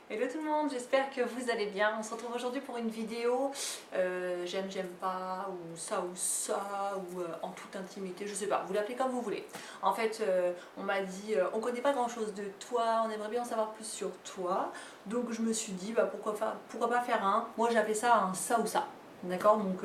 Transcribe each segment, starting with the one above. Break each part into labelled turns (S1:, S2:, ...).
S1: Hello tout le monde, j'espère que vous allez bien. On se retrouve aujourd'hui pour une vidéo j'aime, j'aime pas, ou ça, ou en toute intimité, je sais pas, vous l'appelez comme vous voulez. En fait, on m'a dit, on connaît pas grand chose de toi, on aimerait bien en savoir plus sur toi. Donc je me suis dit, bah, pourquoi pas faire un, moi j'ai appelé ça un ça ou ça. D'accord. Donc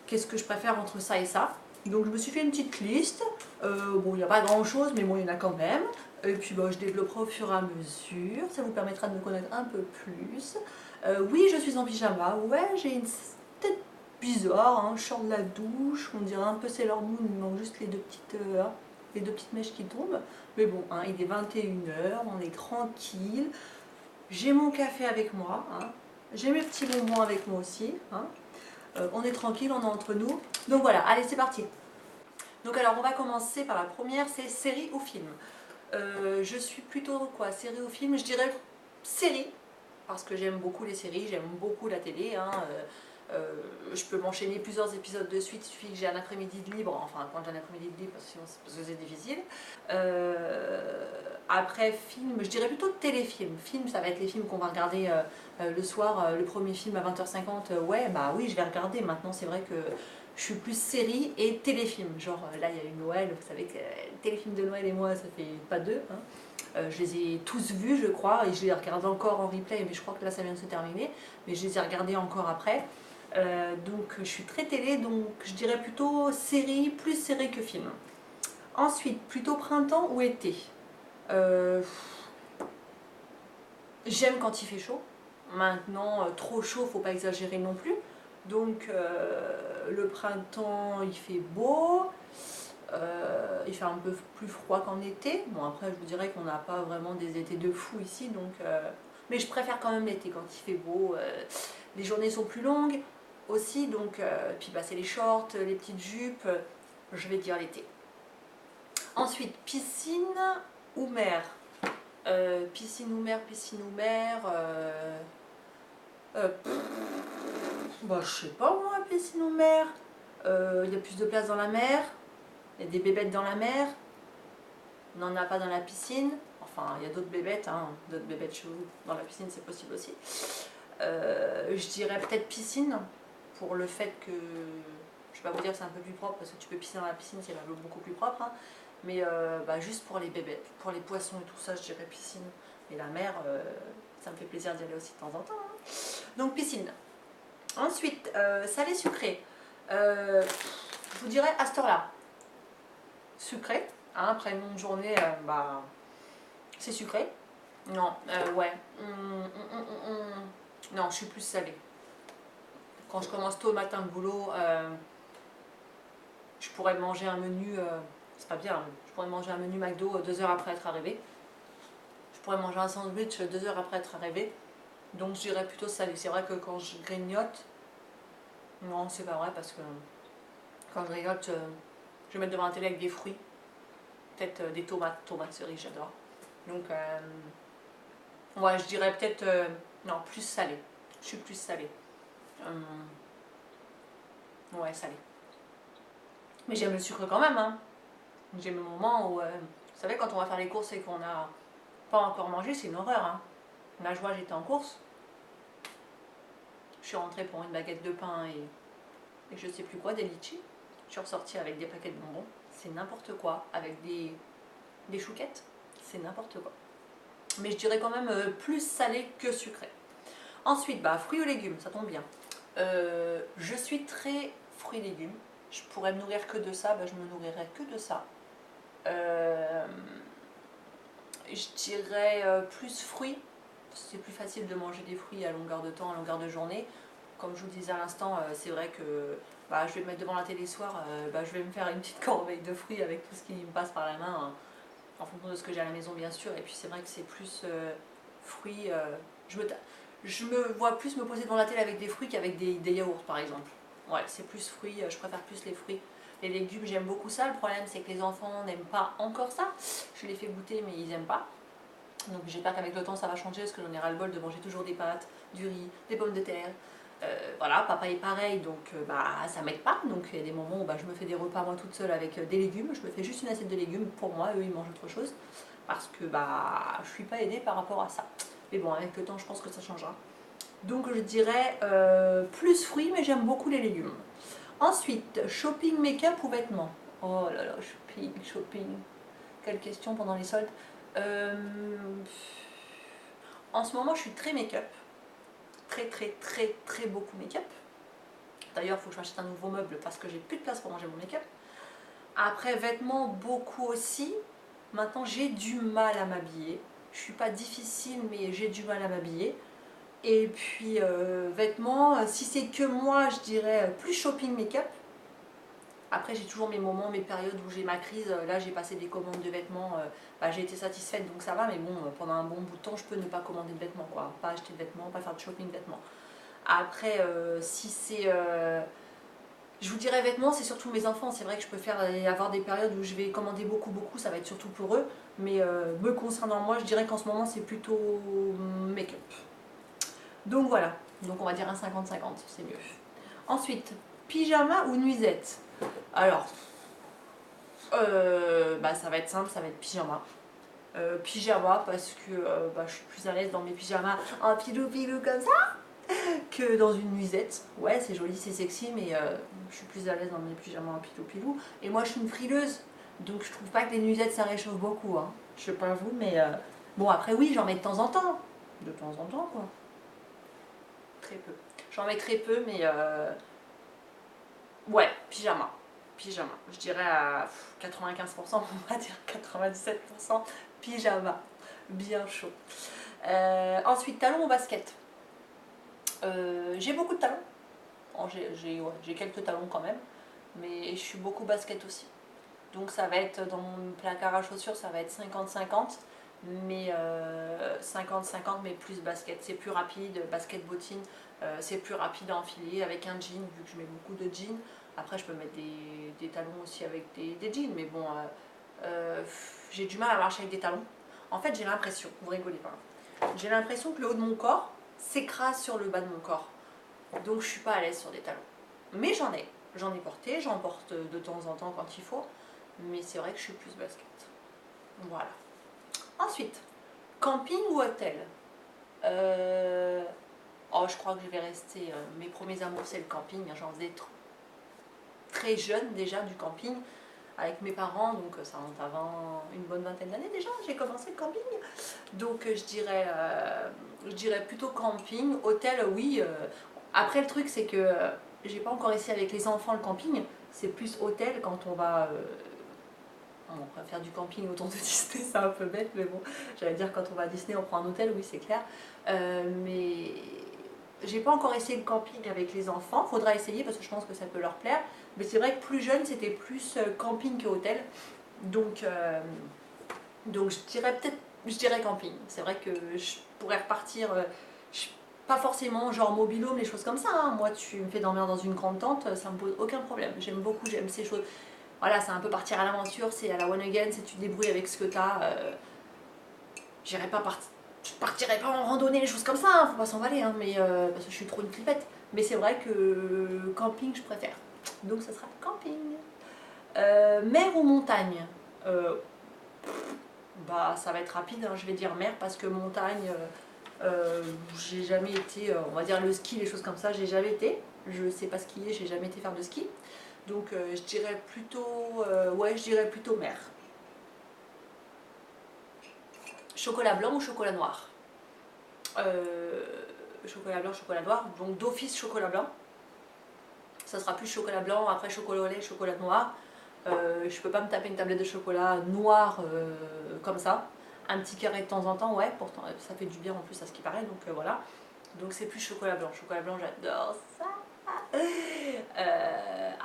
S1: qu'est-ce que je préfère entre ça et ça. Donc je me suis fait une petite liste. Bon, il n'y a pas grand chose, mais bon, il y en a quand même. Et puis bah, je développerai au fur et à mesure, ça vous permettra de me connaître un peu plus. Oui, je suis en pyjama, ouais, j'ai une tête bizarre, hein. Je sors de la douche, on dirait un peu Sailor Moon, il manque juste les deux petites mèches qui tombent. Mais bon, hein, il est 21h, on est tranquille, j'ai mon café avec moi, hein. J'ai mes petits bonbons avec moi aussi, hein. On est tranquille, on est entre nous. Donc voilà, allez c'est parti. Donc alors on va commencer par la première, c'est série ou film. Je suis plutôt quoi, série ou film? Je dirais série, parce que j'aime beaucoup les séries, j'aime beaucoup la télé, hein. Je peux m'enchaîner plusieurs épisodes de suite, il suffit que j'ai un après-midi de libre, enfin quand j'ai un après-midi de libre, parce que c'est difficile. Après film, je dirais plutôt téléfilm. Film, ça va être les films qu'on va regarder le soir, le premier film à 20h50, ouais, bah oui, je vais regarder. Maintenant, c'est vrai que je suis plus série et téléfilm. Genre là, il y a eu Noël, vous savez que téléfilm de Noël et moi, ça fait pas deux, hein. Je les ai tous vus, je crois, et je les regarde encore en replay, mais je crois que là, ça vient de se terminer. Mais je les ai regardés encore après. Donc, je suis très télé, donc je dirais plutôt série, plus série que film. Ensuite, plutôt printemps ou été. Euh, J'aime quand il fait chaud. Maintenant, trop chaud, faut pas exagérer non plus. Donc, le printemps, il fait beau. Il fait un peu plus froid qu'en été. Bon, après, je vous dirais qu'on n'a pas vraiment des étés de fou ici. Donc, mais je préfère quand même l'été quand il fait beau. Les journées sont plus longues aussi. Donc, puis bah, c'est les shorts, les petites jupes. Je vais dire l'été. Ensuite, piscine ou mer. Piscine ou mer, piscine ou mer. Bah, je sais pas moi, piscine ou mer. Il y a plus de place dans la mer. Il y a des bébêtes dans la mer. On n'en a pas dans la piscine. Enfin, il y a d'autres bébêtes, hein, d'autres bébêtes chez vous. Dans la piscine, c'est possible aussi. Je dirais peut-être piscine, pour le fait que, je vais pas vous dire que c'est un peu plus propre, parce que tu peux pisser dans la piscine, c'est beaucoup plus propre, hein. Mais bah, juste pour les bébêtes, pour les poissons et tout ça, je dirais piscine. Et la mer, ça me fait plaisir d'y aller aussi de temps en temps, hein. Donc piscine. Ensuite, salé sucré. Je vous dirais à cette heure-là, sucré, hein, après une longue journée, bah, c'est sucré. Non, ouais. Non, je suis plus salée. Quand je commence tôt le matin le boulot, je pourrais manger un menu, c'est pas bien, hein. Je pourrais manger un menu McDo 2 heures après être arrivé. Je pourrais manger un sandwich 2 heures après être arrivé. Donc je dirais plutôt salé. C'est vrai que quand je grignote, non, c'est pas vrai parce que quand je grignote, je vais mettre devant la télé avec des fruits. Peut-être des tomates cerises, j'adore. Donc, ouais, je dirais peut-être, non, plus salé. Je suis plus salée. Ouais, salé. Mais j'aime le sucre quand même, hein. J'aime le moment où, vous savez, quand on va faire les courses et qu'on n'a pas encore mangé, c'est une horreur, hein. La joie, j'étais en course. Je suis rentrée pour une baguette de pain et je sais plus quoi, des litchis. Je suis ressortie avec des paquets de bonbons. C'est n'importe quoi. Avec des chouquettes. C'est n'importe quoi. Mais je dirais quand même plus salé que sucré. Ensuite, bah, fruits ou légumes, ça tombe bien. Je suis très fruits et légumes. Je pourrais me nourrir que de ça, bah, je me nourrirais que de ça. Je dirais plus fruits. C'est plus facile de manger des fruits à longueur de temps, à longueur de journée. Comme je vous disais à l'instant, c'est vrai que bah, je vais me mettre devant la télé ce soir, bah, je vais me faire une petite corbeille de fruits avec tout ce qui me passe par la main, hein, en fonction de ce que j'ai à la maison bien sûr. Et puis c'est vrai que c'est plus fruits. Je me vois plus me poser devant la télé avec des fruits qu'avec des yaourts par exemple. Ouais, c'est plus fruits, je préfère plus les fruits. Les légumes, j'aime beaucoup ça. Le problème, c'est que les enfants n'aiment pas encore ça. Je les fais goûter, mais ils n'aiment pas. Donc j'espère qu'avec le temps, ça va changer, parce que j'en ai ras-le-bol de manger toujours des pâtes, du riz, des pommes de terre. Voilà, papa est pareil, donc bah, ça m'aide pas. Donc il y a des moments où bah, je me fais des repas moi toute seule avec des légumes. Je me fais juste une assiette de légumes pour moi, eux ils mangent autre chose. Parce que bah, je suis pas aidée par rapport à ça. Mais bon, avec le temps, je pense que ça changera. Donc je dirais plus fruits, mais j'aime beaucoup les légumes. Ensuite, shopping, make-up ou vêtements? Oh là là, shopping, shopping. Quelle question pendant les soldes. En ce moment, je suis très make-up. Très beaucoup make-up. D'ailleurs, il faut que je m'achète un nouveau meuble parce que j'ai plus de place pour manger mon make-up. Après, vêtements, beaucoup aussi. Maintenant, j'ai du mal à m'habiller. Je suis pas difficile, mais j'ai du mal à m'habiller. Et puis, vêtements, si c'est que moi, je dirais plus shopping, make-up. Après, j'ai toujours mes moments, mes périodes où j'ai ma crise. Là, j'ai passé des commandes de vêtements. Bah, j'ai été satisfaite, donc ça va. Mais bon, pendant un bon bout de temps, je peux ne pas commander de vêtements, quoi. Pas acheter de vêtements, pas faire de shopping de vêtements. Après, si c'est... je vous dirais vêtements, c'est surtout mes enfants. C'est vrai que je peux avoir des périodes où je vais commander beaucoup. Ça va être surtout pour eux. Mais me concernant moi, je dirais qu'en ce moment, c'est plutôt make-up. Donc voilà. Donc on va dire un 50-50, c'est mieux. Ensuite, pyjama ou nuisette? Alors, bah, ça va être simple, ça va être pyjama. Pyjama parce que bah, je suis plus à l'aise dans mes pyjamas en pilou comme ça que dans une nuisette. Ouais, c'est joli, c'est sexy, mais je suis plus à l'aise dans mes pyjamas en pilou. Et moi, je suis une frileuse, donc je trouve pas que les nuisettes ça réchauffe beaucoup. Hein. Je sais pas vous, mais bon, après, oui, j'en mets de temps en temps. De temps en temps, quoi. Très peu. J'en mets très peu, mais ouais, pyjama. Pyjama. Je dirais à 95%, on va dire 97%, pyjama. Bien chaud. Ensuite, talons ou basket? J'ai beaucoup de talons. Oh, j'ai quelques talons quand même, mais je suis beaucoup basket aussi. Donc ça va être dans mon placard à chaussures, ça va être 50-50, mais 50-50, mais plus basket. C'est plus rapide, basket bottine, c'est plus rapide à enfiler avec un jean, vu que je mets beaucoup de jeans. Après, je peux mettre des talons aussi avec des jeans, mais bon, j'ai du mal à marcher avec des talons. En fait, j'ai l'impression, vous rigolez pas, j'ai l'impression que le haut de mon corps s'écrase sur le bas de mon corps. Donc je suis pas à l'aise sur des talons. Mais j'en ai porté, j'en porte de temps en temps quand il faut. Mais c'est vrai que je suis plus basket. Voilà. Ensuite, camping ou hôtel? Oh, je crois que je vais rester. Mes premiers amours, c'est le camping. J'en faisais très jeune déjà du camping avec mes parents. Donc ça remonte à une bonne vingtaine d'années déjà. J'ai commencé le camping. Donc je dirais plutôt camping. Hôtel, oui. Après, le truc, c'est que j'ai pas encore essayé avec les enfants le camping. C'est plus hôtel quand on va. On va faire du camping autour de Disney, c'est un peu bête, mais bon, j'allais dire quand on va à Disney, on prend un hôtel, oui, c'est clair. Mais j'ai pas encore essayé le camping avec les enfants. Faudra essayer parce que je pense que ça peut leur plaire. Mais c'est vrai que plus jeune, c'était plus camping que hôtel. Donc je dirais camping. C'est vrai que je pourrais repartir. Pas forcément genre mobil-home, les choses comme ça. Hein. Moi, tu me fais dormir dans une grande tente, ça me pose aucun problème. J'aime beaucoup, j'aime ces choses. Voilà, c'est un peu partir à l'aventure, c'est à la one again, c'est tu te débrouilles avec ce que t'as. Je partirai pas en randonnée, les choses comme ça, hein, faut pas s'emballer, hein, mais, parce que je suis trop une flippette. Mais c'est vrai que camping, je préfère. Donc ça sera camping. Mer ou montagne? Bah, ça va être rapide, hein, je vais dire mer parce que montagne, j'ai jamais été, on va dire le ski, les choses comme ça, j'ai jamais été. Je sais pas skier, j'ai jamais été faire de ski. Donc je dirais plutôt, ouais, je dirais plutôt mer. Chocolat blanc ou chocolat noir? Chocolat blanc, chocolat noir. Donc d'office chocolat blanc. Ça sera plus chocolat blanc, après chocolat au lait, chocolat noir. Je peux pas me taper une tablette de chocolat noir comme ça. Un petit carré de temps en temps, ouais, pourtant ça fait du bien en plus à ce qui paraît, donc voilà. Donc c'est plus chocolat blanc. Chocolat blanc, j'adore ça.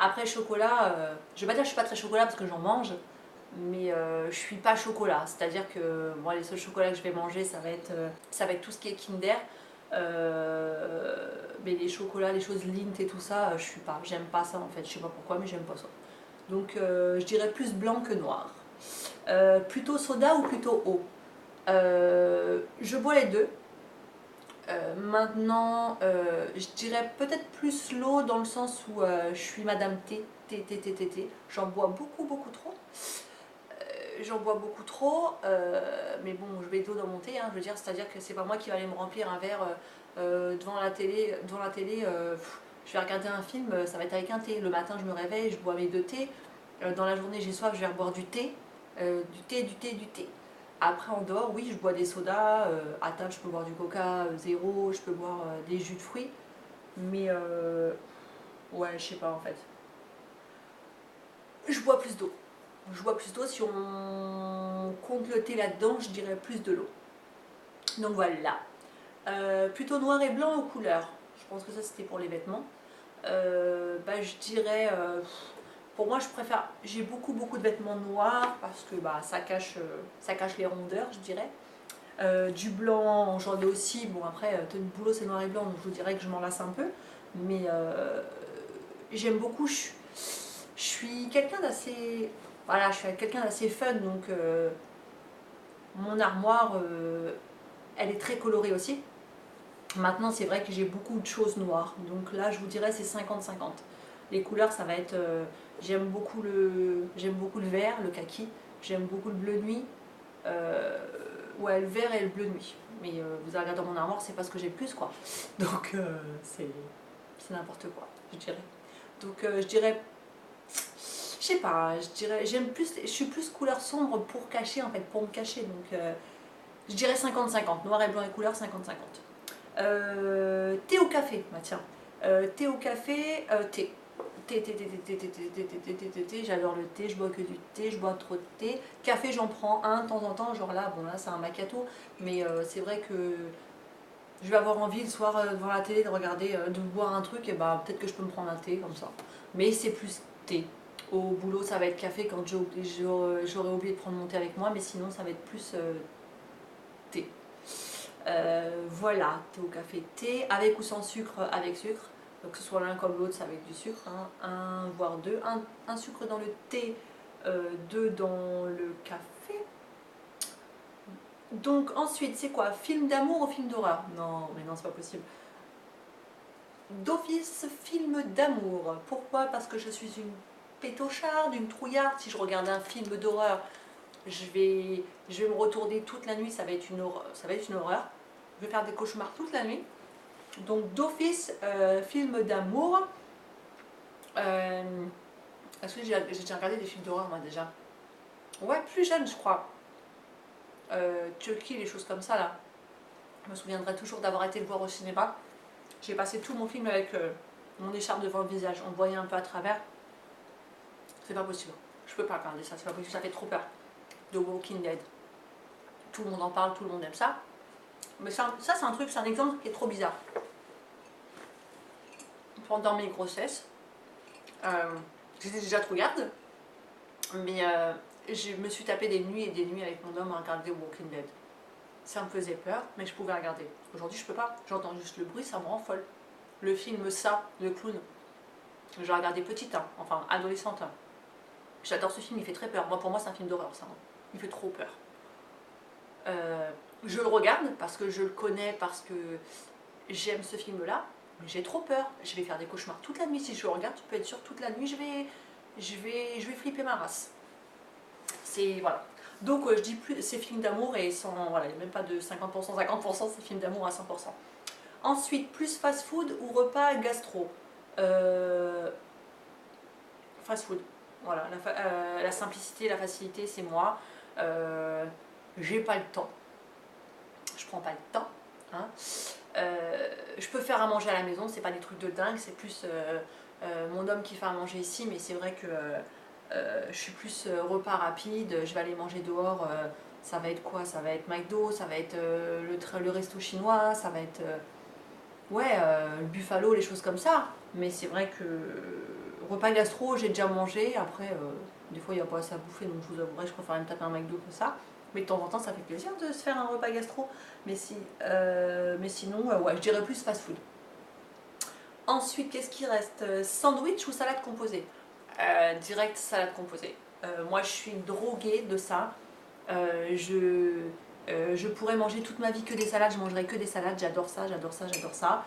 S1: Après chocolat, je vais pas dire que je suis pas très chocolat parce que j'en mange, mais je suis pas chocolat. C'est-à-dire que moi les seuls chocolats que je vais manger, ça va être tout ce qui est Kinder. Mais les chocolats, les choses Lindt et tout ça, je suis pas. J'aime pas ça en fait. Je sais pas pourquoi, mais j'aime pas ça. Donc je dirais plus blanc que noir. Plutôt soda ou plutôt eau? Je bois les deux. Maintenant, je dirais peut-être plus l'eau dans le sens où je suis Madame T, T. J'en bois beaucoup trop. j'en bois beaucoup trop, mais bon, je mets de l'eau dans mon thé, hein, je veux dire, c'est-à-dire que c'est pas moi qui va aller me remplir un verre devant la télé, je vais regarder un film, ça va être avec un thé. Le matin, je me réveille, je bois mes 2 thés. Dans la journée, j'ai soif, je vais reboire du thé, du thé. Après, en dehors, oui, je bois des sodas. À table, je peux boire du coca zéro, je peux boire des jus de fruits. Mais, ouais, je sais pas en fait. Je bois plus d'eau. Je bois plus d'eau. Si on compte le thé là-dedans, je dirais plus de l'eau. Donc voilà. Plutôt noir et blanc aux couleurs. Je pense que ça, c'était pour les vêtements. Bah, je dirais, pour moi je préfère, j'ai beaucoup de vêtements noirs parce que bah, ça cache les rondeurs, je dirais. Du blanc j'en ai aussi, bon après tenue de boulot c'est noir et blanc donc je vous dirais que je m'en lasse un peu, mais j'aime beaucoup, je suis quelqu'un d'assez, voilà, je suis quelqu'un d'assez fun, donc mon armoire elle est très colorée aussi. Maintenant, c'est vrai que j'ai beaucoup de choses noires. Donc là, je vous dirais, c'est 50-50. Les couleurs, ça va être... j'aime beaucoup le vert, le kaki. J'aime beaucoup le bleu nuit. Ouais, le vert et le bleu nuit. Mais vous allez regarder dans mon armoire, c'est pas ce que j'ai le plus, quoi. Donc, c'est n'importe quoi, je dirais. Donc, je dirais... Je sais pas, je dirais... Je suis plus couleur sombre pour cacher, en fait, pour me cacher. Donc, je dirais 50-50. Noir et blanc et couleur, 50-50. Thé au café, bah tiens. Thé au café, thé. Thé, j'adore le thé, je bois que du thé, je bois trop de thé. Café, j'en prends un de temps en temps, genre là, bon là c'est un macchiato, mais c'est vrai que je vais avoir envie le soir devant la télé de regarder, de boire un truc, et bah peut-être que je peux me prendre un thé comme ça. Mais c'est plus thé. Au boulot, ça va être café quand j'aurais oublié de prendre mon thé avec moi, mais sinon ça va être plus thé. Voilà, thé au café, thé, avec ou sans sucre, avec sucre. Donc que ce soit l'un comme l'autre, c'est avec du sucre, hein. Un voire deux, un sucre dans le thé, deux dans le café. Donc ensuite, c'est quoi? Film d'amour ou film d'horreur? Non, mais non, c'est pas possible. D'office, film d'amour. Pourquoi? Parce que je suis une pétocharde, une trouillarde. Si je regarde un film d'horreur, je vais me retourner toute la nuit, ça va être une horreur. Je vais faire des cauchemars toute la nuit. Donc d'office, film d'amour. Est-ce que j'ai déjà regardé des films d'horreur moi déjà? Ouais, plus jeune je crois. Chucky, les choses comme ça là. Je me souviendrai toujours d'avoir été le voir au cinéma. J'ai passé tout mon film avec mon écharpe devant le visage. On voyait un peu à travers. C'est pas possible. Je peux pas regarder ça, c'est pas possible, ça fait trop peur. The Walking Dead. Tout le monde en parle, tout le monde aime ça. Mais ça c'est un truc, c'est un exemple qui est trop bizarre. Pendant mes grossesses, j'étais déjà trouillarde, mais je me suis tapé des nuits et des nuits avec mon homme à regarder Walking Dead. Ça me faisait peur, mais je pouvais regarder. Aujourd'hui, je peux pas. J'entends juste le bruit, ça me rend folle. Le film Ça, le clown, j'ai regardé petite, hein, enfin adolescente. Hein. J'adore ce film, il fait très peur. Moi, pour moi, c'est un film d'horreur, ça. Hein. Il fait trop peur. Je le regarde parce que je le connais, parce que j'aime ce film-là. Mais j'ai trop peur. Je vais faire des cauchemars toute la nuit. Si je le regarde, tu peux être sûr, toute la nuit, je vais flipper ma race. C'est, voilà. Donc, je dis plus, c'est film d'amour et sans, voilà, il n'y a même pas de 50%, 50%, c'est film d'amour à 100%. Ensuite, plus fast-food ou repas gastro. Fast-food. Voilà, la simplicité, la facilité, c'est moi. J'ai pas le temps. Je prends pas le temps. Hein. Je peux faire à manger à la maison, c'est pas des trucs de dingue, c'est plus mon homme qui fait à manger ici, mais c'est vrai que je suis plus repas rapide, je vais aller manger dehors, ça va être quoi? Ça va être McDo, ça va être le resto chinois, ça va être ouais, le buffalo, les choses comme ça. Mais c'est vrai que repas gastro, j'ai déjà mangé, après des fois il n'y a pas assez à bouffer, donc je vous avouerai, je préfère me taper un McDo que ça. Mais de temps en temps, ça fait plaisir de se faire un repas gastro. Mais sinon, ouais, je dirais plus fast-food. Ensuite, qu'est-ce qui reste? Sandwich ou salade composée? Direct salade composée. Moi, je suis droguée de ça. Je pourrais manger toute ma vie que des salades. Je mangerais que des salades. J'adore ça, j'adore ça, j'adore ça.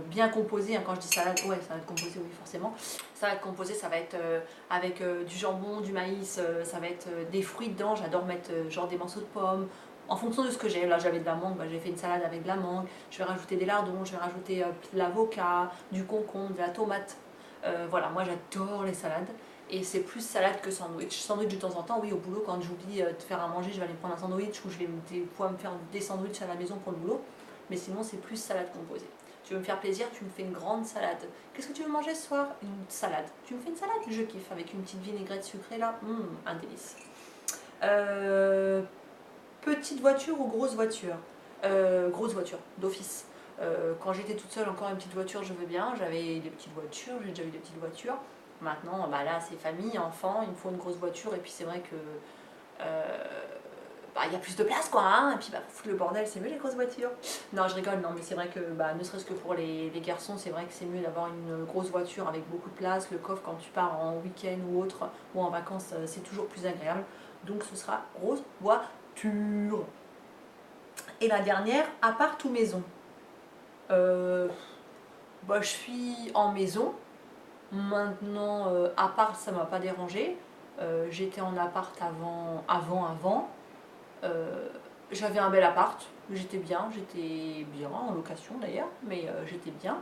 S1: bien composée, hein. Quand je dis salade, ouais, salade composée, oui forcément. Salade composée, ça va être avec du jambon, du maïs, ça va être des fruits dedans. J'adore mettre genre des morceaux de pommes. En fonction de ce que j'ai, là j'avais de la mangue, bah, j'ai fait une salade avec de la mangue, je vais rajouter des lardons, je vais rajouter de l'avocat, du concombre, de la tomate. Voilà, moi j'adore les salades et c'est plus salade que sandwich. Sandwich de temps en temps, oui, au boulot, quand j'oublie de faire à manger, je vais aller prendre un sandwich ou je vais pouvoir me faire des sandwichs à la maison pour le boulot, mais sinon c'est plus salade composée. Tu veux me faire plaisir, tu me fais une grande salade. Qu'est-ce que tu veux manger ce soir? Une salade. Tu me fais une salade? Je kiffe, avec une petite vinaigrette sucrée là, un délice. Petite voiture ou grosse voiture? Grosse voiture, d'office. Quand j'étais toute seule, encore une petite voiture, je veux bien. J'avais des petites voitures, j'ai déjà eu des petites voitures. Maintenant, bah là, c'est famille, enfants, il me faut une grosse voiture. Et puis c'est vrai que bah, y a plus de place, quoi. Hein, et puis, bah, pour foutre le bordel, c'est mieux les grosses voitures. Non, je rigole, non, mais c'est vrai que, bah, ne serait-ce que pour les garçons, c'est vrai que c'est mieux d'avoir une grosse voiture avec beaucoup de place. Le coffre, quand tu pars en week-end ou autre, ou en vacances, c'est toujours plus agréable. Donc, ce sera grosse voiture. Et la dernière, appart ou maison? Bah, je suis en maison. Maintenant, appart, ça m'a pas dérangé. J'étais en appart avant. Euh, J'avais un bel appart. J'étais bien en location d'ailleurs, mais j'étais bien.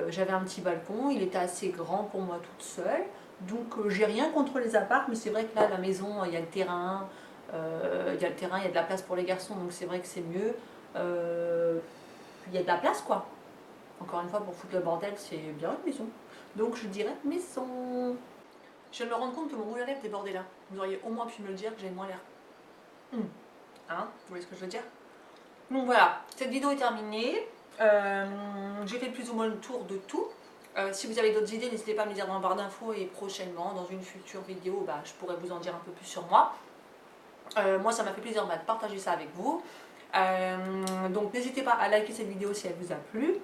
S1: J'avais un petit balcon, il était assez grand pour moi toute seule. Donc j'ai rien contre les apparts, mais c'est vrai que là, la maison, il y a le terrain, il y a de la place pour les garçons, donc c'est vrai que c'est mieux. Il y a de la place, quoi. Encore une fois, pour foutre le bordel, c'est bien une maison. Donc je dirais maison. Je viens de me rendre compte que mon rouge à lèvres débordait là. Vous auriez au moins pu me le dire que j'avais moins l'air. Hein, vous voyez ce que je veux dire? Donc voilà, cette vidéo est terminée. J'ai fait plus ou moins le tour de tout. Si vous avez d'autres idées, n'hésitez pas à me dire dans la barre d'infos et prochainement, dans une future vidéo, bah, je pourrais vous en dire un peu plus sur moi. Moi, ça m'a fait plaisir de partager ça avec vous. Donc n'hésitez pas à liker cette vidéo si elle vous a plu,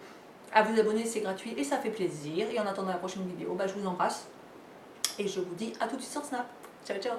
S1: à vous abonner, c'est gratuit et ça fait plaisir. Et en attendant la prochaine vidéo, bah, je vous embrasse et je vous dis à tout de suite sur Snap. Ciao ciao.